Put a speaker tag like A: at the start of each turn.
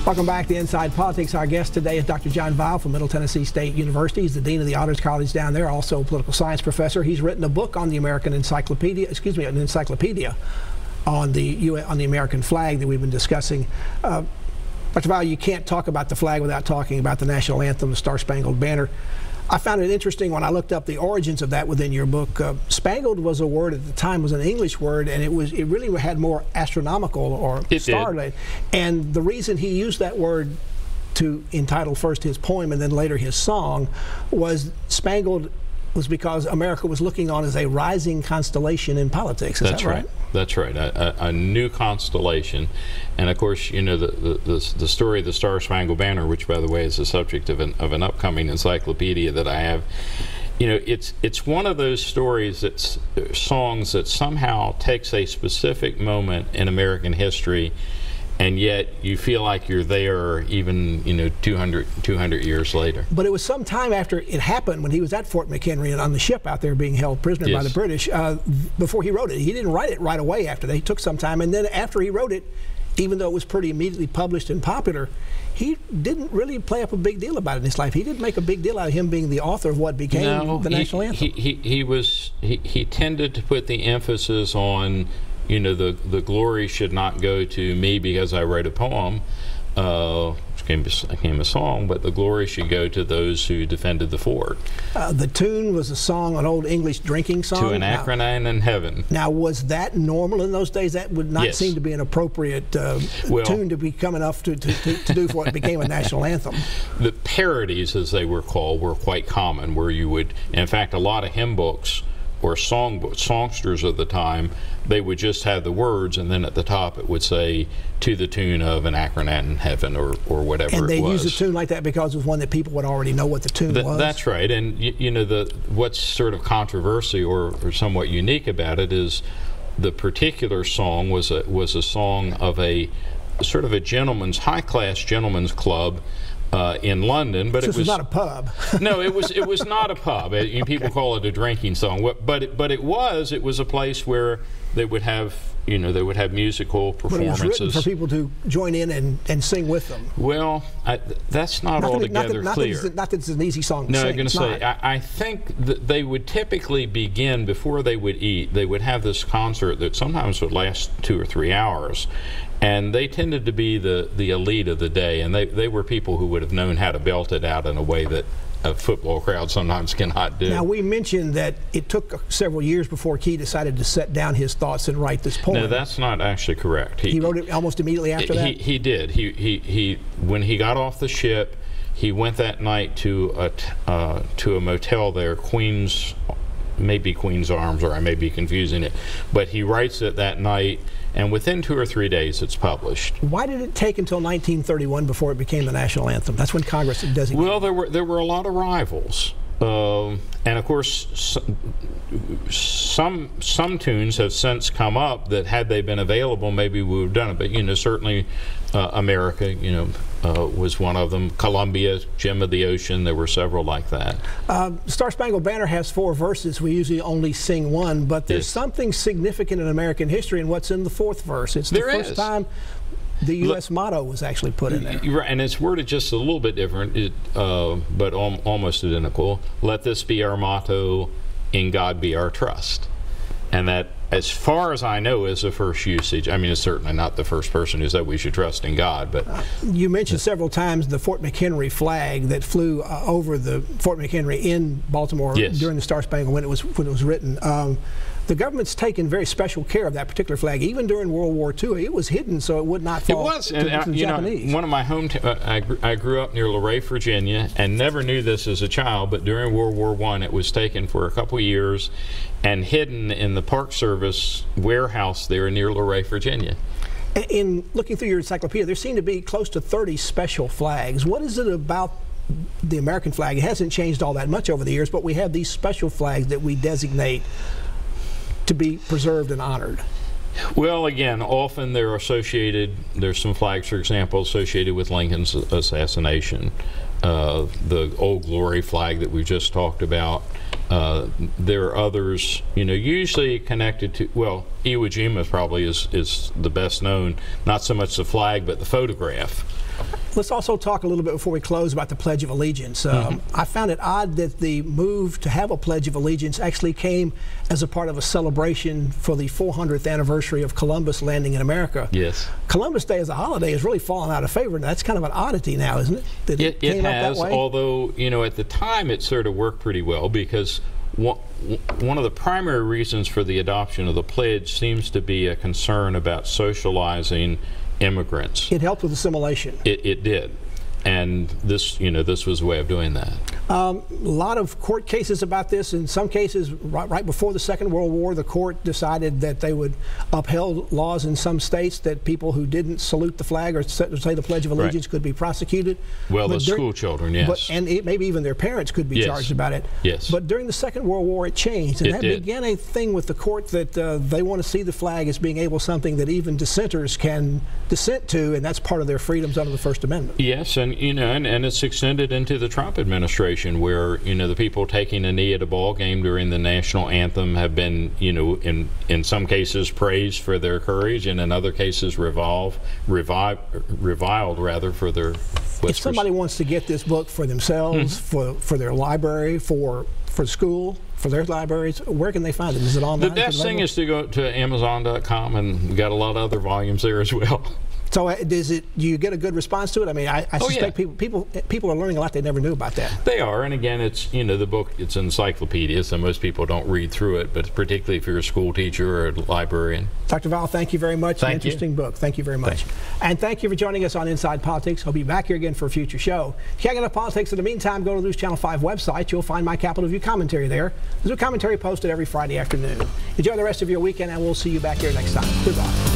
A: Welcome back to Inside Politics. Our guest today is Dr. John Weil from Middle Tennessee State University. He's the Dean of the Honors College down there, also a political science professor. He's written a book on the American encyclopedia, an encyclopedia on the American flag that we've been discussing. Dr. Weil, you can't talk about the flag without talking about the national anthem, the Star-Spangled Banner. I found it interesting when I looked up the origins of that within your book. Spangled was a word at the time, was an English word, and it really had more astronomical or star-related. And the reason he used that word to entitle first his poem and then later his song was spangled was because America was looking on as a rising constellation in politics. Is that right?
B: That's right. A new constellation, and of course, you know, the story of the Star-Spangled Banner, which, by the way, is the subject of an upcoming encyclopedia that I have. You know, it's one of those stories that's songs that somehow takes a specific moment in American history, and yet you feel like you're there even, you know, 200 years later.
A: But it was some time after it happened, when he was at Fort McHenry and on the ship out there being held prisoner by the British, before he wrote it. He didn't write it right away after that. He took some time, and then after he wrote it, even though it was pretty immediately published and popular, he didn't really play up a big deal about it in his life. He didn't make a big deal out of him being the author of what became the national anthem.
B: He tended to put the emphasis on, you know, the glory should not go to me because I wrote a poem, which became a song, but the glory should go to those who defended the fort.
A: The tune was a song, an old English drinking song.
B: To an acronym in heaven.
A: Now, was that normal in those days? That would not seem to be an appropriate tune to become enough to do for what became a national anthem.
B: The parodies, as they were called, were quite common, where you would, in fact, a lot of hymn books or songsters of the time, they would just have the words, and then at the top it would say, to the tune of an acronym in heaven, or whatever it was.
A: And they used a tune like that because it was one that people would already know what the tune was?
B: That's right. And you know, what's sort of controversy or somewhat unique about it is the particular song was a song of a sort of a high-class gentleman's club in London, but
A: it was not a pub.
B: No, it was not a pub. People call it a drinking song, but it was a place where they would have, you know, musical performances.
A: But it was written for people to join in and sing with them.
B: Well, that's not altogether clear.
A: Not that it's an easy song to
B: sing.
A: No,
B: I'm going to say, I think that they would typically begin before they would eat. They would have this concert that sometimes would last 2 or 3 hours. And they tended to be the elite of the day, and they were people who would have known how to belt it out in a way that a football crowd sometimes cannot do.
A: Now, we mentioned that it took several years before Key decided to set down his thoughts and write this poem.
B: No, that's not actually correct.
A: He wrote it almost immediately after that?
B: He did. He when he got off the ship, he went that night to a motel there, maybe Queen's Arms, or I may be confusing it, but he writes it that night, and within 2 or 3 days it's published.
A: Why did it take until 1931 before it became the national anthem? That's when Congress designated.
B: Well, there were a lot of rivals, and of course some tunes have since come up that, had they been available, maybe we would have done it. But you know, certainly America, you know, was one of them. Columbia, Gem of the Ocean, there were several like that.
A: Star-Spangled Banner has 4 verses. We usually only sing one, but there's something significant in American history in what's in the 4th verse. It's the first time the U.S. motto was actually put in there.
B: Right, and it's worded just a little bit different, but almost identical. Let this be our motto, in God be our trust. And that, as far as I know, is the first usage. I mean, it's certainly not the first person who said we should trust in God, but...
A: you mentioned several times the Fort McHenry flag that flew over the Fort McHenry in Baltimore during the Star-Spangled when it was written. The government's taken very special care of that particular flag. Even during World War II, it was hidden so it would not fall to the Japanese.
B: One of my I grew up near Luray, Virginia, and never knew this as a child, but during World War I, it was taken for a couple of years and hidden in the Park Service warehouse there near Luray, Virginia.
A: In looking through your encyclopedia, there seem to be close to 30 special flags. What is it about the American flag? It hasn't changed all that much over the years, but we have these special flags that we designate to be preserved and honored.
B: Well, again, often they're associated, there's some flags, for example, associated with Lincoln's assassination. The Old Glory flag that we just talked about. There are others, you know, usually connected to, well, Iwo Jima probably is the best known, not so much the flag, but the photograph.
A: Let's also talk a little bit before we close about the Pledge of Allegiance. I found it odd that the move to have a Pledge of Allegiance actually came as a part of a celebration for the 400th anniversary of Columbus landing in America.
B: Yes.
A: Columbus Day as a holiday has really fallen out of favor, and that's kind of an oddity now, isn't it? That
B: it
A: came
B: has,
A: up that way?
B: although, you know, at the time it sort of worked pretty well, because one of the primary reasons for the adoption of the pledge seems to be a concern about socializing immigrants.
A: It helped with assimilation.
B: It did, and this, you know, this was a way of doing that.
A: A lot of court cases about this. In some cases, right before the Second World War, the court decided that they would upheld laws in some states that people who didn't salute the flag or say the Pledge of Allegiance could be prosecuted.
B: Well, the school children, yes.
A: And maybe even their parents could be charged about it.
B: Yes.
A: But during the Second World War, it changed. And that began a thing with the court that they want to see the flag as being something that even dissenters can dissent to, and that's part of their freedoms under the First Amendment.
B: Yes, and, you know, and it's extended into the Trump administration, where, you know, the people taking a knee at a ball game during the national anthem have been, you know, in some cases praised for their courage, and in other cases reviled rather for their whispers.
A: If somebody wants to get this book for themselves, for their library, for school, for their libraries, where can they find it? Is it online?
B: The best thing is to go to Amazon.com, and we got a lot of other volumes there as well.
A: So do you get a good response to it? I mean, I suspect people are learning a lot they never knew about that.
B: They are, and again, it's, you know, the book, it's an encyclopedia, so most people don't read through it, but particularly if you're a school teacher or a librarian.
A: Dr. Val, thank you very much.
B: Thank you.
A: Interesting book. Thank you very much. And thank you for joining us on Inside Politics. I'll be back here again for a future show. If you can't get enough politics, in the meantime, go to the News Channel 5 website. You'll find my Capitol View commentary there. There's a commentary posted every Friday afternoon. Enjoy the rest of your weekend, and we'll see you back here next time. Goodbye.